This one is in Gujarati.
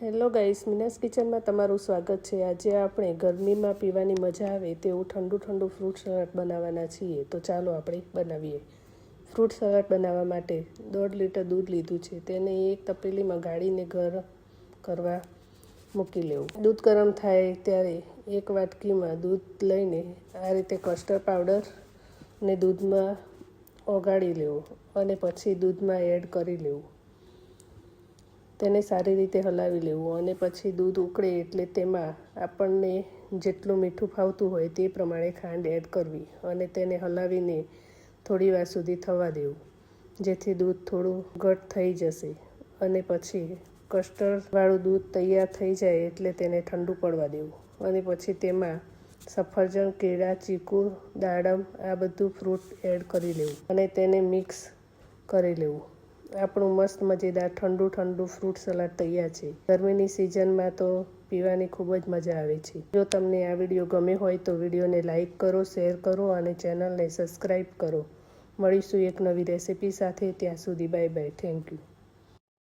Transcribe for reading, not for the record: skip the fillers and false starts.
હેલો ગાઈસ, મીનાસ કિચનમાં તમારું સ્વાગત છે। આજે આપણે ગરમીમાં પીવાની મજા આવે તેવું ઠંડુ ઠંડુ ફ્રૂટ સલાડ બનાવવાના છીએ। તો ચાલો આપણે બનાવીએ। ફ્રૂટ સલાડ બનાવવા માટે 1.5 લીટર દૂધ લીધું છે। તેને એક તપેલીમાં ગાળીને ગરમ કરવા મૂકી લેવું। દૂધ ગરમ થાય ત્યારે એક વાટકીમાં દૂધ લઈને આ રીતે કસ્ટર્ડ પાવડરને દૂધમાં ઓગાળી લેવું અને પછી દૂધમાં એડ કરી લેવું। તેને સારી રીતે હલાવી લેવું અને પછી દૂધ ઉકળે એટલે તેમાં આપણને જેટલું મીઠું ફાવતું હોય તે પ્રમાણે ખાંડ એડ કરવી અને તેને હલાવીને થોડી વાર સુધી થવા દેવું, જેથી દૂધ થોડું ઘટ થઈ જશે અને પછી કસ્ટર્ડવાળું દૂધ તૈયાર થઈ જાય એટલે તેને ઠંડુ પડવા દેવું અને પછી તેમાં સફરજન, કેળા, ચીકુ, દાડમ આ બધું ફ્રૂટ એડ કરી લેવું અને તેને મિક્સ કરી લેવું। આપણું મસ્ત મજેદાર ઠંડુ ફ્રૂટ સલાડ તૈયાર છે। ગરમીની સિઝનમાં તો પીવાની ખૂબ જ મજા આવે છે। જો તમને આ વિડીયો ગમ્યો હોય તો વિડીયોને લાઇક કરો, શેર કરો અને ચેનલને સબસ્ક્રાઈબ કરો। મળીશું એક નવી રેસિપી સાથે। ત્યાં સુધી બાય બાય, થેન્ક યુ।